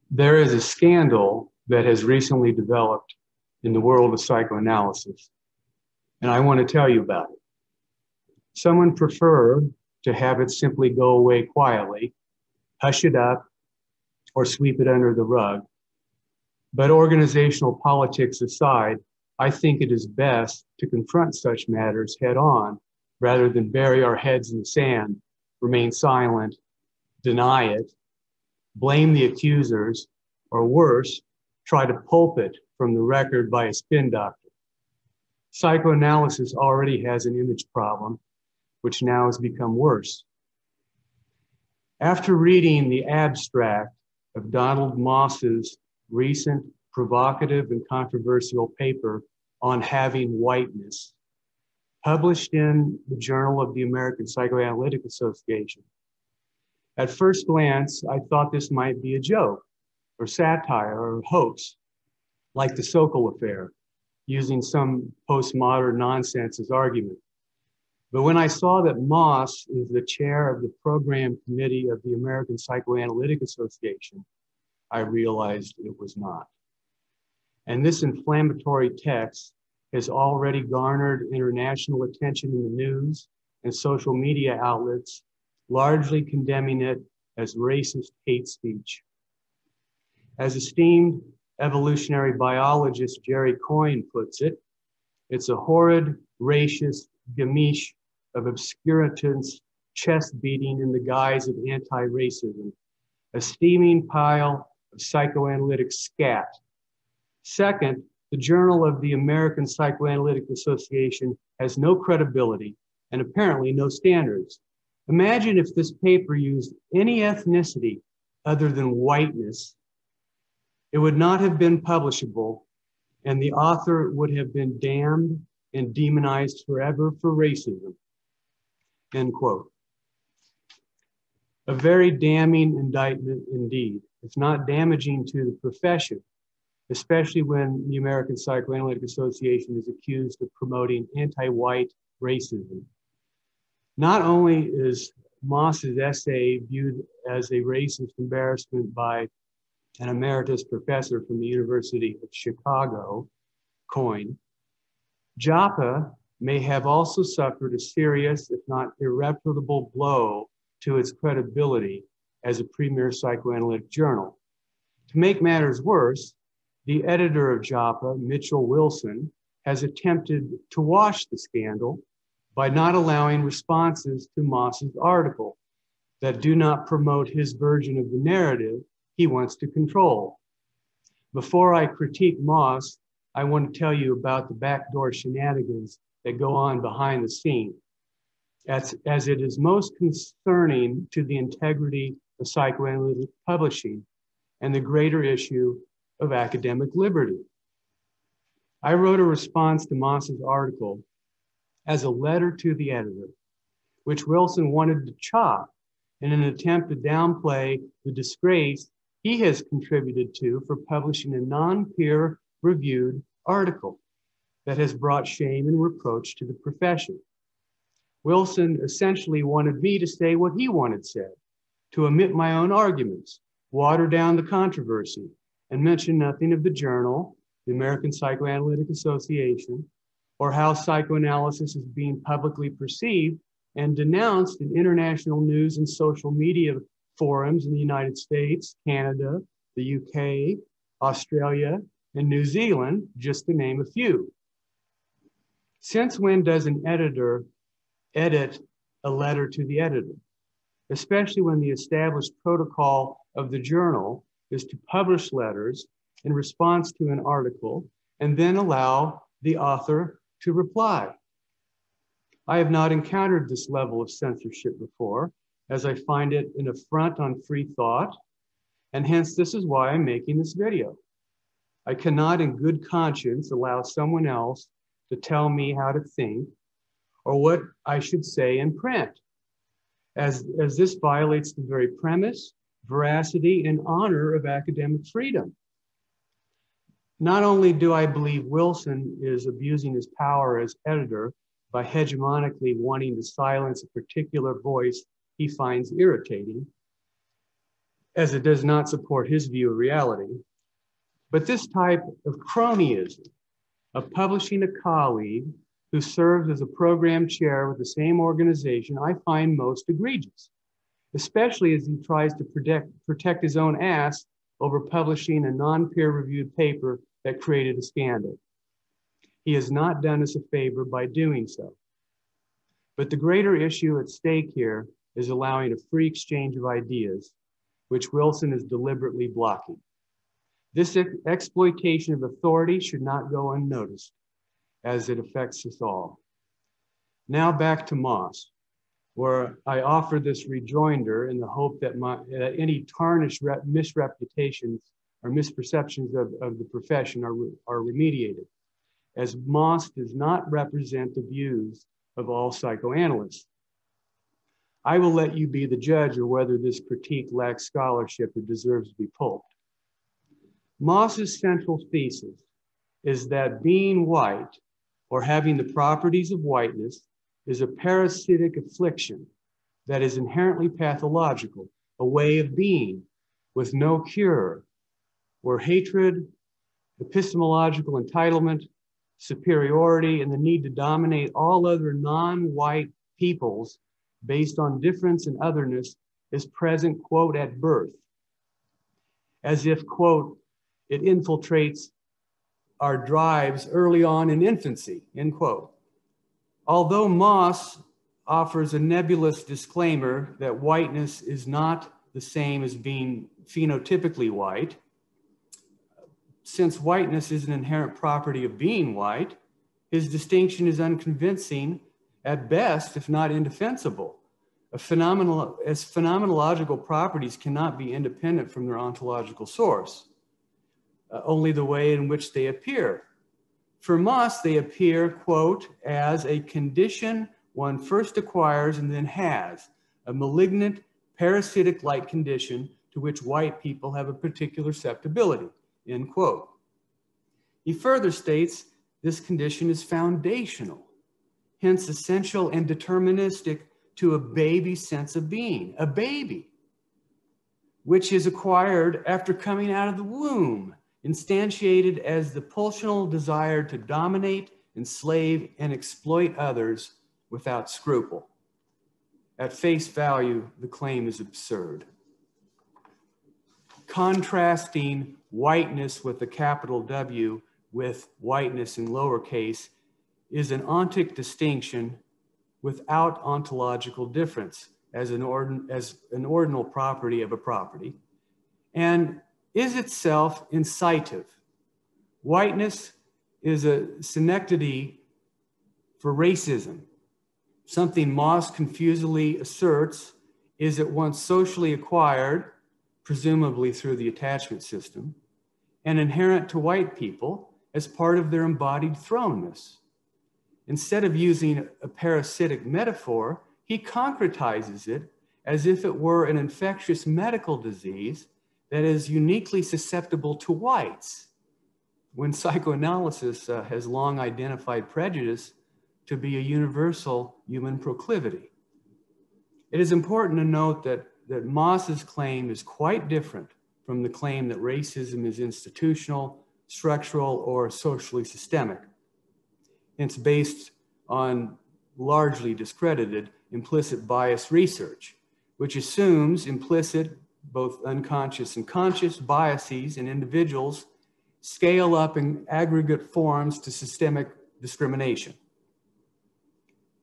There is a scandal that has recently developed in the world of psychoanalysis, and I want to tell you about it. Some would prefer to have it simply go away quietly, hush it up, or sweep it under the rug. But organizational politics aside, I think it is best to confront such matters head on rather than bury our heads in the sand, remain silent, deny it, blame the accusers, or worse, try to pulp it from the record by a spin doctor. Psychoanalysis already has an image problem, which now has become worse. After reading the abstract of Donald Moss's recent provocative and controversial paper on Having Whiteness, published in the Journal of the American Psychoanalytic Association, at first glance, I thought this might be a joke or satire or hoax, like the Sokol affair, using some postmodern nonsense as argument. But when I saw that Moss is the chair of the program committee of the American Psychoanalytic Association, I realized it was not. And this inflammatory text has already garnered international attention in the news and social media outlets, largely condemning it as racist hate speech. As esteemed evolutionary biologist Jerry Coyne puts it, it's a horrid, racist gamish of obscurantist chest beating in the guise of anti-racism, a steaming pile of psychoanalytic scat. Second, the Journal of the American Psychoanalytic Association has no credibility and apparently no standards. Imagine if this paper used any ethnicity other than whiteness. It would not have been publishable, and the author would have been damned and demonized forever for racism. End quote. A very damning indictment indeed. It's not damaging to the profession, especially when the American Psychoanalytic Association is accused of promoting anti-white racism. Not only is Moss's essay viewed as a racist embarrassment by an emeritus professor from the University of Chicago, Coyne, Joppa may have also suffered a serious, if not irreparable, blow to its credibility as a premier psychoanalytic journal. To make matters worse, the editor of Joppa, Mitchell Wilson, has attempted to wash the scandal by not allowing responses to Moss's article that do not promote his version of the narrative he wants to control. Before I critique Moss, I want to tell you about the backdoor shenanigans that go on behind the scene, as it is most concerning to the integrity of psychoanalytic publishing and the greater issue of academic liberty. I wrote a response to Moss's article as a letter to the editor, which Wilson wanted to chop in an attempt to downplay the disgrace he has contributed to for publishing a non-peer reviewed article that has brought shame and reproach to the profession. Wilson essentially wanted me to say what he wanted said, to omit my own arguments, water down the controversy, and mention nothing of the journal, the American Psychoanalytic Association, or how psychoanalysis is being publicly perceived and denounced in international news and social media forums in the United States, Canada, the UK, Australia, and New Zealand, just to name a few. Since when does an editor edit a letter to the editor, especially when the established protocol of the journal is to publish letters in response to an article and then allow the author to reply? I have not encountered this level of censorship before, as I find it an affront on free thought, and hence this is why I'm making this video. I cannot in good conscience allow someone else to tell me how to think or what I should say in print, as this violates the very premise, veracity, and honor of academic freedom. Not only do I believe Wilson is abusing his power as editor by hegemonically wanting to silence a particular voice he finds irritating, as it does not support his view of reality. But this type of cronyism, of publishing a colleague who serves as a program chair with the same organization, I find most egregious, especially as he tries to protect his own ass over publishing a non-peer-reviewed paper that created a scandal. He has not done us a favor by doing so. But the greater issue at stake here is allowing a free exchange of ideas, which Wilson is deliberately blocking. This exploitation of authority should not go unnoticed, as it affects us all. Now back to Moss, where I offer this rejoinder in the hope that any tarnished misreputations or misperceptions of the profession are remediated, as Moss does not represent the views of all psychoanalysts. I will let you be the judge of whether this critique lacks scholarship or deserves to be pulped. Moss's central thesis is that being white, or having the properties of whiteness, is a parasitic affliction that is inherently pathological, a way of being with no cure, where hatred, epistemological entitlement, superiority, and the need to dominate all other non-white peoples based on difference and otherness is present, quote, at birth, as if, quote, it infiltrates our drives early on in infancy, end quote. Although Moss offers a nebulous disclaimer that whiteness is not the same as being phenotypically white, since whiteness is an inherent property of being white, his distinction is unconvincing at best, if not indefensible. As phenomenological properties cannot be independent from their ontological source, only the way in which they appear. For Moss, they appear, quote, as a condition one first acquires and then has, a malignant, parasitic-like condition to which white people have a particular susceptibility, end quote. He further states this condition is foundational, hence essential and deterministic to a baby's sense of being, a baby, which is acquired after coming out of the womb, instantiated as the pulsional desire to dominate, enslave, and exploit others without scruple. At face value, the claim is absurd. Contrasting whiteness with a capital W with whiteness in lowercase is an ontic distinction without ontological difference as an ordinal property of a property, and is itself incitive. Whiteness is a synecdoche for racism. Something Moss confusedly asserts is at once socially acquired, presumably through the attachment system, and inherent to white people as part of their embodied thrownness. Instead of using a parasitic metaphor, he concretizes it as if it were an infectious medical disease that is uniquely susceptible to whites, when psychoanalysis has long identified prejudice to be a universal human proclivity. It is important to note that Moss's claim is quite different from the claim that racism is institutional, structural, or socially systemic. It's based on largely discredited implicit bias research, which assumes implicit, both unconscious and conscious biases in individuals scale up in aggregate forms to systemic discrimination.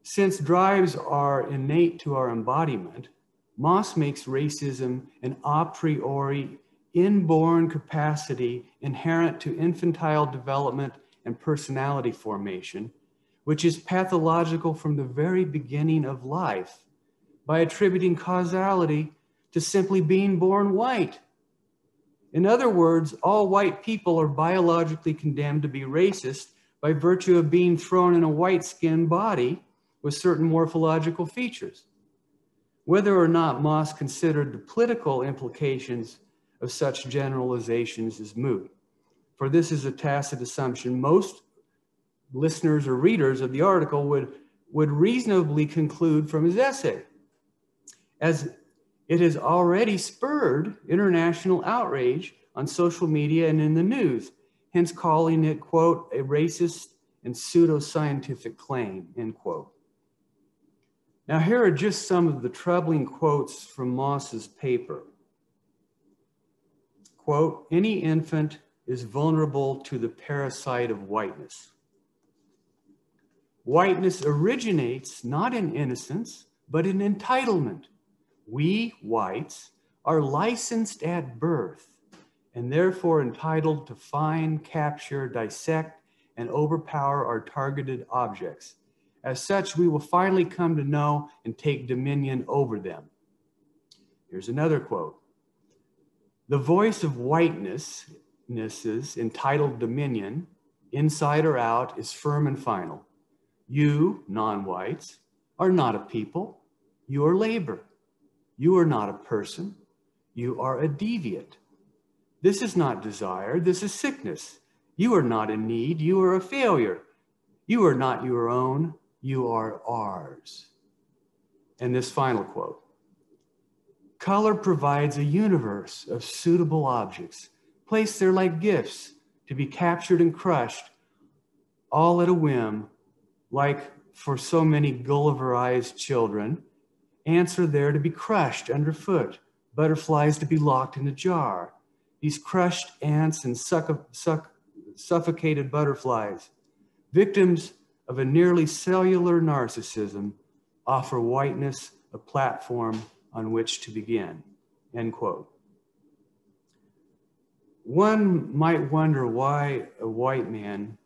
Since drives are innate to our embodiment, Moss makes racism an a priori inborn capacity inherent to infantile development and personality formation, which is pathological from the very beginning of life, by attributing causality to simply being born white. In other words, all white people are biologically condemned to be racist by virtue of being thrown in a white-skinned body with certain morphological features. Whether or not Moss considered the political implications of such generalizations is moot, for this is a tacit assumption most listeners or readers of the article would reasonably conclude from his essay. As It has already spurred international outrage on social media and in the news, hence calling it, quote, a racist and pseudoscientific claim, end quote. Now, here are just some of the troubling quotes from Moss's paper. Quote, any infant is vulnerable to the parasite of whiteness. Whiteness originates not in innocence, but in entitlement. We, whites, are licensed at birth and therefore entitled to find, capture, dissect, and overpower our targeted objects. As such, we will finally come to know and take dominion over them. Here's another quote. The voice of whiteness's entitled dominion, inside or out, is firm and final. You, non-whites, are not a people. You are labor. You are not a person. You are a deviant. This is not desire. This is sickness. You are not in need. You are a failure. You are not your own. You are ours. And this final quote. Color provides a universe of suitable objects, placed there like gifts to be captured and crushed, all at a whim, like for so many Gulliverized children. Ants are there to be crushed underfoot, butterflies to be locked in a jar. These crushed ants and suffocated butterflies, victims of a nearly cellular narcissism, offer whiteness a platform on which to begin, end quote. One might wonder why a white man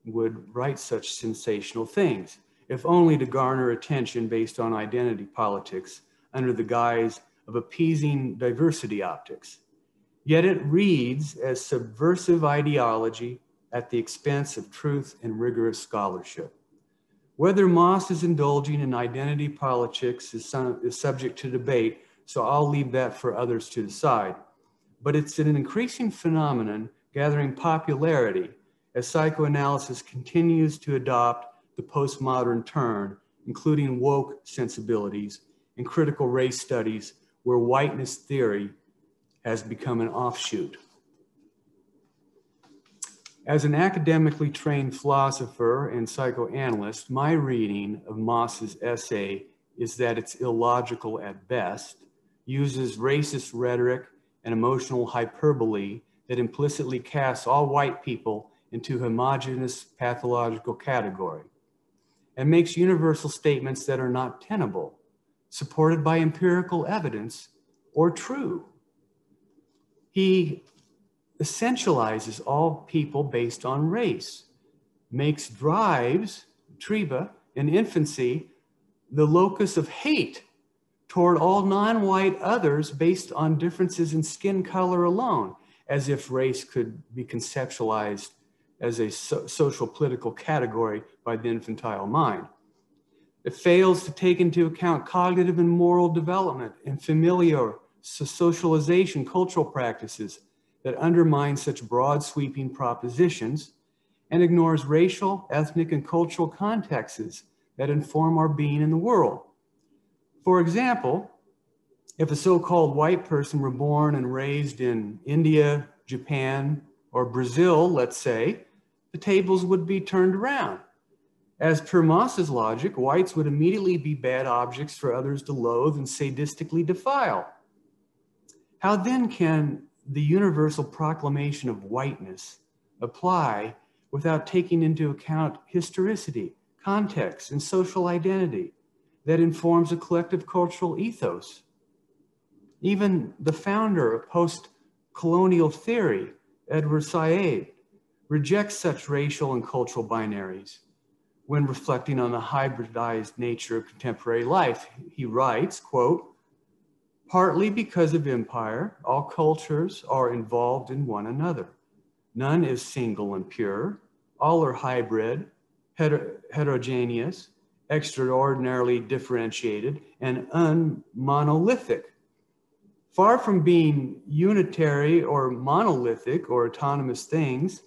would write such sensational things, if only to garner attention based on identity politics under the guise of appeasing diversity optics. Yet it reads as subversive ideology at the expense of truth and rigorous scholarship. Whether Moss is indulging in identity politics is subject to debate, so I'll leave that for others to decide. But it's an increasing phenomenon gathering popularity as psychoanalysis continues to adopt the postmodern turn, including woke sensibilities and critical race studies, where whiteness theory has become an offshoot. As an academically trained philosopher and psychoanalyst, my reading of Moss's essay is that it's illogical at best, uses racist rhetoric and emotional hyperbole that implicitly casts all white people into homogeneous pathological category, and makes universal statements that are not tenable, supported by empirical evidence, or true. He essentializes all people based on race, makes drives, triva, in infancy, the locus of hate toward all non-white others based on differences in skin color alone, as if race could be conceptualized as a social political category by the infantile mind. It fails to take into account cognitive and moral development and familiar socialization cultural practices that undermine such broad sweeping propositions, and ignores racial, ethnic, and cultural contexts that inform our being in the world. For example, if a so-called white person were born and raised in India, Japan, or Brazil, let's say, the tables would be turned around. As per Moss's logic, whites would immediately be bad objects for others to loathe and sadistically defile. How then can the universal proclamation of whiteness apply without taking into account historicity, context, and social identity that informs a collective cultural ethos? Even the founder of post-colonial theory, Edward Said, rejects such racial and cultural binaries. When reflecting on the hybridized nature of contemporary life, he writes, quote, partly because of empire, all cultures are involved in one another. None is single and pure. All are hybrid, heterogeneous, extraordinarily differentiated, and unmonolithic. Far from being unitary or monolithic or autonomous things,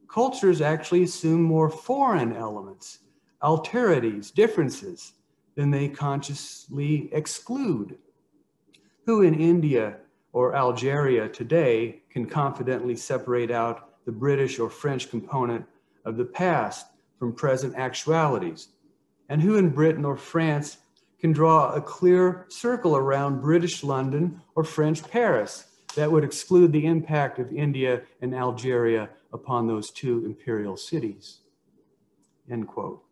cultures actually assume more foreign elements, alterities, differences, than they consciously exclude. Who in India or Algeria today can confidently separate out the British or French component of the past from present actualities? And who in Britain or France can draw a clear circle around British London or French Paris that would exclude the impact of India and Algeria upon those two imperial cities? End quote.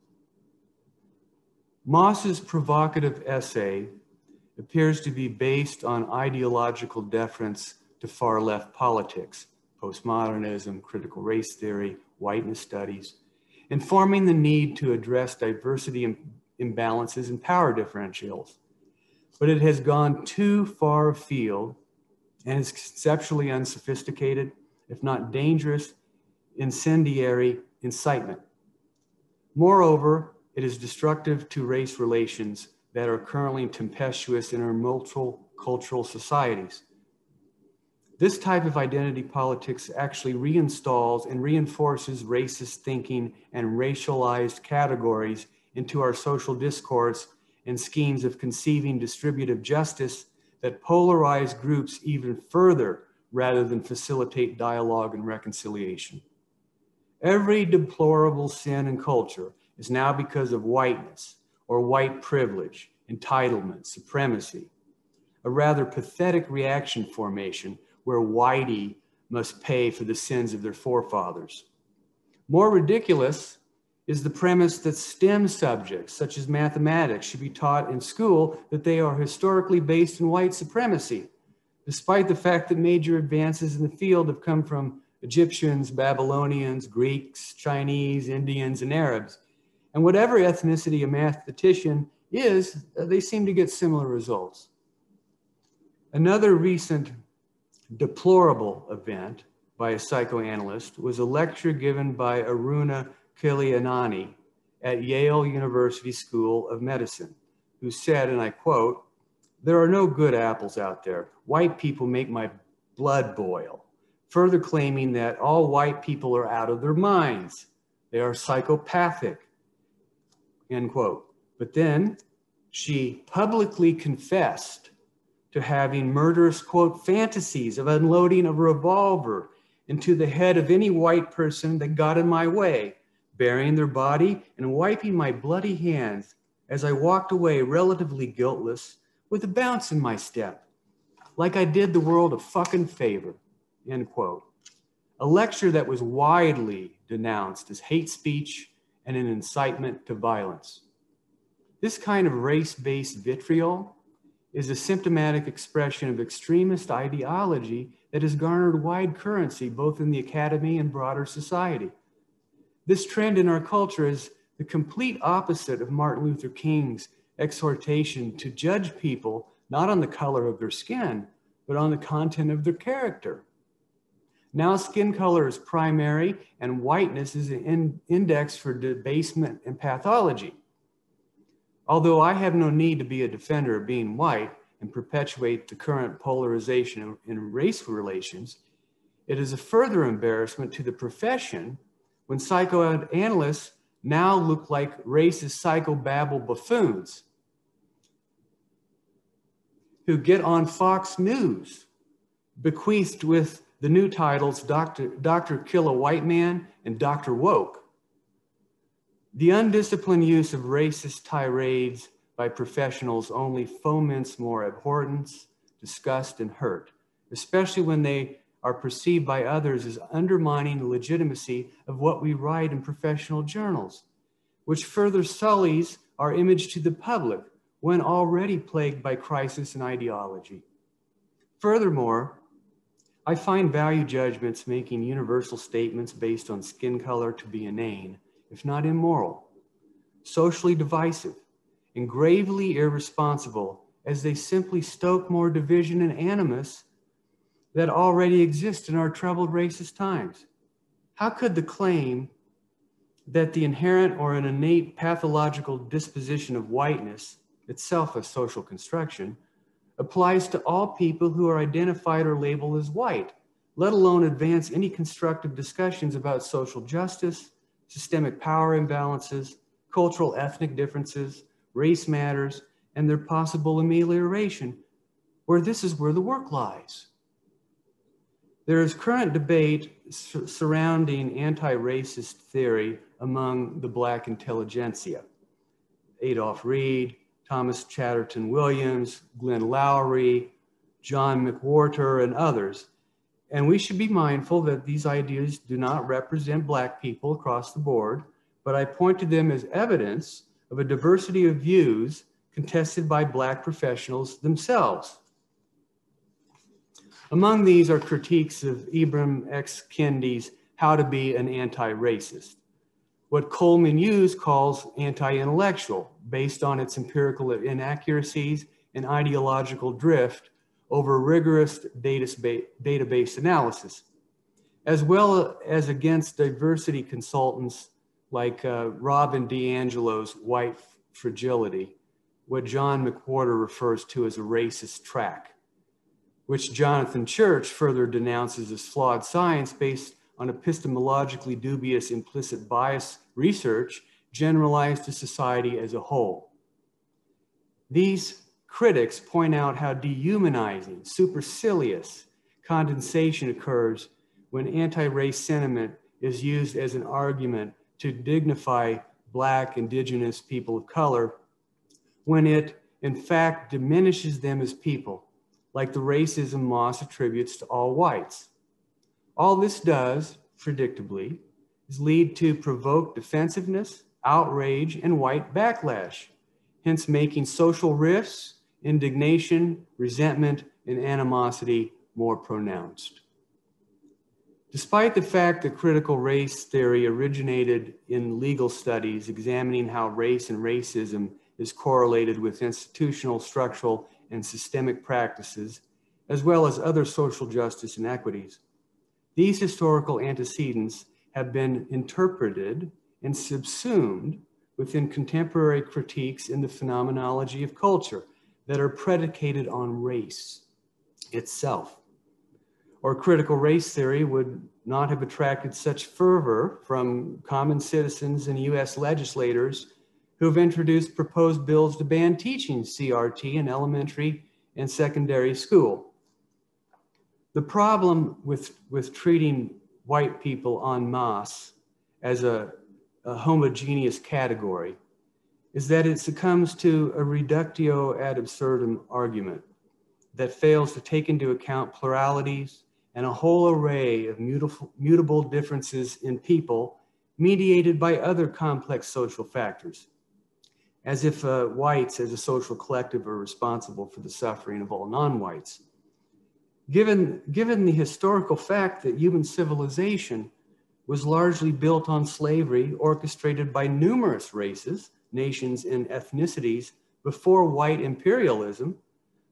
Moss's provocative essay appears to be based on ideological deference to far-left politics, postmodernism, critical race theory, whiteness studies, informing the need to address diversity imbalances and power differentials. But it has gone too far afield and is conceptually unsophisticated, if not dangerous, incendiary incitement. Moreover, it is destructive to race relations that are currently tempestuous in our multicultural societies. This type of identity politics actually reinstalls and reinforces racist thinking and racialized categories into our social discourse and schemes of conceiving distributive justice that polarize groups even further rather than facilitate dialogue and reconciliation. Every deplorable sin in culture is now because of whiteness or white privilege, entitlement, supremacy, a rather pathetic reaction formation where whitey must pay for the sins of their forefathers. More ridiculous is the premise that STEM subjects, such as mathematics, should be taught in school that they are historically based in white supremacy, despite the fact that major advances in the field have come from Egyptians, Babylonians, Greeks, Chinese, Indians, and Arabs. And whatever ethnicity a mathematician is, they seem to get similar results. Another recent deplorable event by a psychoanalyst was a lecture given by Aruna Khilanani at Yale University School of Medicine, who said, and I quote, "There are no good apples out there. White people make my blood boil," further claiming that all white people are out of their minds. They are psychopathic, end quote. But then she publicly confessed to having murderous, quote, fantasies of unloading a revolver into the head of any white person that got in my way, burying their body and wiping my bloody hands as I walked away relatively guiltless with a bounce in my step, like I did the world a fucking favor, end quote. A lecture that was widely denounced as hate speech and an incitement to violence. This kind of race-based vitriol is a symptomatic expression of extremist ideology that has garnered wide currency both in the academy and broader society. This trend in our culture is the complete opposite of Martin Luther King's exhortation to judge people not on the color of their skin, but on the content of their character. Now skin color is primary and whiteness is an index for debasement and pathology. Although I have no need to be a defender of being white and perpetuate the current polarization in race relations, it is a further embarrassment to the profession when psychoanalysts now look like racist psychobabble buffoons who get on Fox News, bequeathed with the new titles Dr. Kill a White Man and Dr. Woke. The undisciplined use of racist tirades by professionals only foments more abhorrence, disgust, and hurt, especially when they are perceived by others as undermining the legitimacy of what we write in professional journals, which further sullies our image to the public when already plagued by crisis and ideology. Furthermore, I find value judgments making universal statements based on skin color to be inane, if not immoral, socially divisive, and gravely irresponsible, as they simply stoke more division and animus that already exist in our troubled racist times. How could the claim that the inherent or an innate pathological disposition of whiteness, itself a social construction, applies to all people who are identified or labeled as white, let alone advance any constructive discussions about social justice, systemic power imbalances, cultural ethnic differences, race matters, and their possible amelioration? where this is where the work lies. There is current debate surrounding anti-racist theory among the Black intelligentsia. Adolph Reed, Thomas Chatterton Williams, Glenn Lowry, John McWhorter, and others. And we should be mindful that these ideas do not represent Black people across the board, but I point to them as evidence of a diversity of views contested by Black professionals themselves. Among these are critiques of Ibram X. Kendi's How to Be an Anti-Racist, what Coleman Hughes calls anti-intellectual, based on its empirical inaccuracies and ideological drift over rigorous database analysis, as well as against diversity consultants like Robin DiAngelo's white fragility, what John McWhorter refers to as a racist track, which Jonathan Church further denounces as flawed science based on epistemologically dubious implicit bias research generalized to society as a whole. These critics point out how dehumanizing, supercilious condensation occurs when anti-race sentiment is used as an argument to dignify Black, Indigenous people of color, when it in fact diminishes them as people, like the racism Moss attributes to all whites. All this does, predictably, is lead to provoked defensiveness, outrage, and white backlash, hence making social rifts, indignation, resentment, and animosity more pronounced. Despite the fact that critical race theory originated in legal studies examining how race and racism is correlated with institutional, structural, and systemic practices, as well as other social justice inequities, these historical antecedents have been interpreted and subsumed within contemporary critiques in the phenomenology of culture that are predicated on race itself. Or critical race theory would not have attracted such fervor from common citizens and US legislators who have introduced proposed bills to ban teaching CRT in elementary and secondary school. The problem with treating white people en masse as a homogeneous category is that it succumbs to a reductio ad absurdum argument that fails to take into account pluralities and a whole array of mutable differences in people mediated by other complex social factors, as if whites as a social collective are responsible for the suffering of all non-whites. Given the historical fact that human civilization was largely built on slavery orchestrated by numerous races, nations, and ethnicities before white imperialism,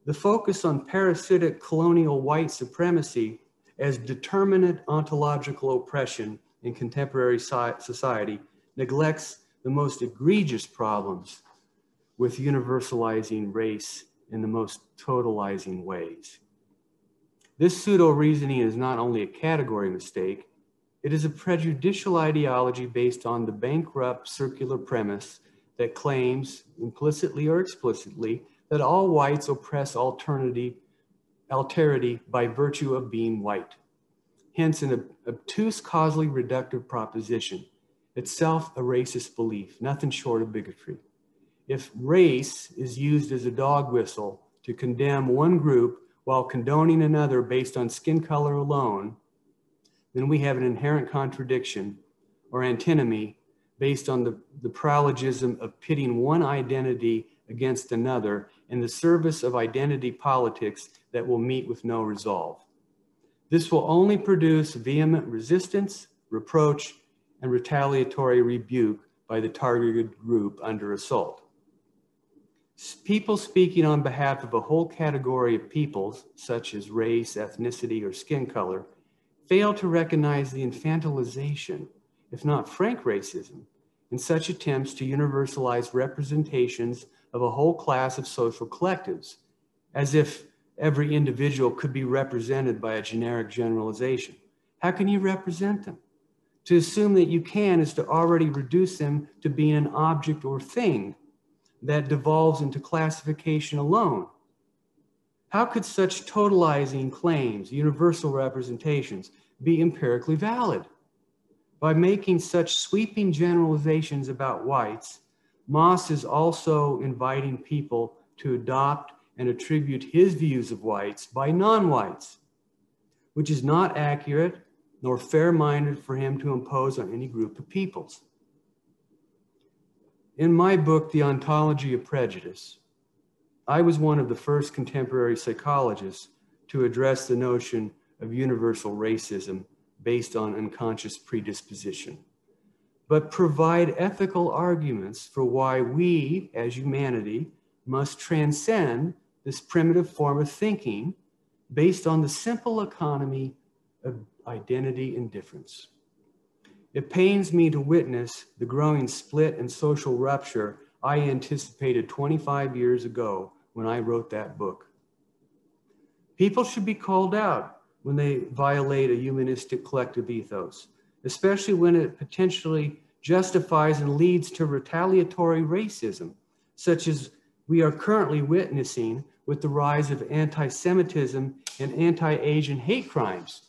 the focus on parasitic colonial white supremacy as determinate ontological oppression in contemporary society neglects the most egregious problems with universalizing race in the most totalizing ways. This pseudo-reasoning is not only a category mistake, it is a prejudicial ideology based on the bankrupt circular premise that claims, implicitly or explicitly, that all whites oppress alterity by virtue of being white. Hence, an obtuse causally reductive proposition, itself a racist belief, nothing short of bigotry. If race is used as a dog whistle to condemn one group while condoning another based on skin color alone, then we have an inherent contradiction or antinomy based on the paralogism of pitting one identity against another in the service of identity politics that will meet with no resolve. This will only produce vehement resistance, reproach, and retaliatory rebuke by the targeted group under assault. People speaking on behalf of a whole category of peoples, such as race, ethnicity, or skin color, fail to recognize the infantilization, if not frank racism, in such attempts to universalize representations of a whole class of social collectives, as if every individual could be represented by a generic generalization. How can you represent them? To assume that you can is to already reduce them to being an object or thing that devolves into classification alone. How could such totalizing claims, universal representations, be empirically valid? By making such sweeping generalizations about whites, Moss is also inviting people to adopt and attribute his views of whites by non-whites, which is not accurate nor fair-minded for him to impose on any group of peoples. In my book, The Ontology of Prejudice, I was one of the first contemporary psychologists to address the notion of universal racism based on unconscious predisposition, but provide ethical arguments for why we, as humanity, must transcend this primitive form of thinking based on the simple economy of identity and difference. It pains me to witness the growing split and social rupture I anticipated 25 years ago when I wrote that book. People should be called out when they violate a humanistic collective ethos, especially when it potentially justifies and leads to retaliatory racism, such as we are currently witnessing with the rise of anti-Semitism and anti-Asian hate crimes,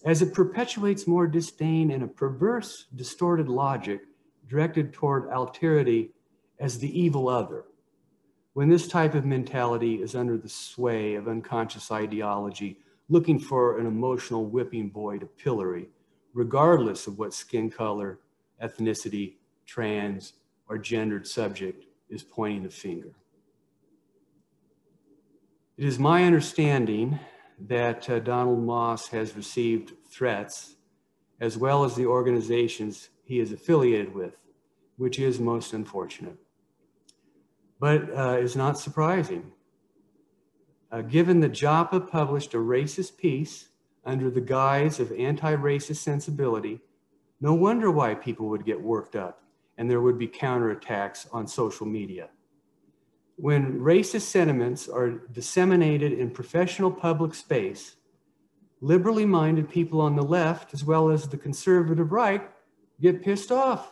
as it perpetuates more disdain and a perverse, distorted logic directed toward alterity as the evil other. When this type of mentality is under the sway of unconscious ideology, looking for an emotional whipping boy to pillory, regardless of what skin color, ethnicity, trans, or gendered subject is pointing the finger. It is my understanding that Donald Moss has received threats, as well as the organizations he is affiliated with, which is most unfortunate. But is not surprising. Given that Joppa published a racist piece under the guise of anti-racist sensibility, no wonder why people would get worked up and there would be counterattacks on social media. When racist sentiments are disseminated in professional public space, liberally minded people on the left, as well as the conservative right, get pissed off,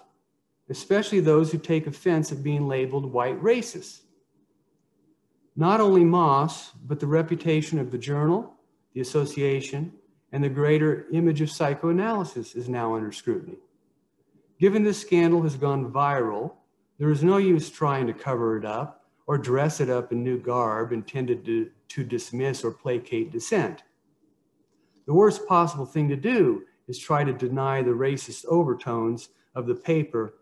especially those who take offense at being labeled white racists. Not only Moss, but the reputation of the journal, the association, and the greater image of psychoanalysis is now under scrutiny. Given this scandal has gone viral, there is no use trying to cover it up or dress it up in new garb intended to dismiss or placate dissent. The worst possible thing to do is try to deny the racist overtones of the paper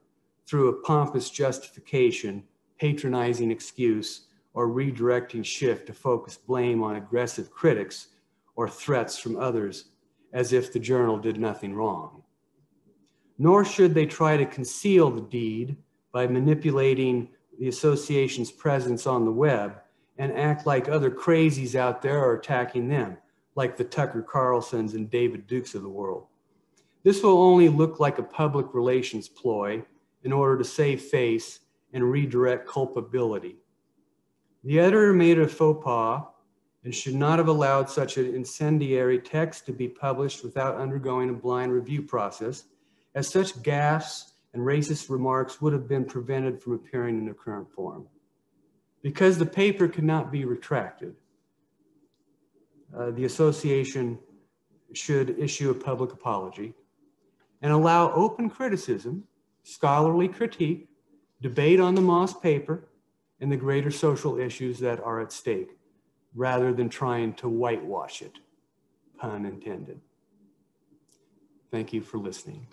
through a pompous justification, patronizing excuse, or redirecting shift to focus blame on aggressive critics or threats from others as if the journal did nothing wrong. Nor should they try to conceal the deed by manipulating the association's presence on the web and act like other crazies out there are attacking them, like the Tucker Carlsons and David Dukes of the world. This will only look like a public relations ploy in order to save face and redirect culpability. The editor made a faux pas and should not have allowed such an incendiary text to be published without undergoing a blind review process, as such gaffes and racist remarks would have been prevented from appearing in their current form. Because the paper could not be retracted, the association should issue a public apology and allow open criticism, scholarly critique, debate on the Moss paper, and the greater social issues that are at stake, rather than trying to whitewash it, pun intended. Thank you for listening.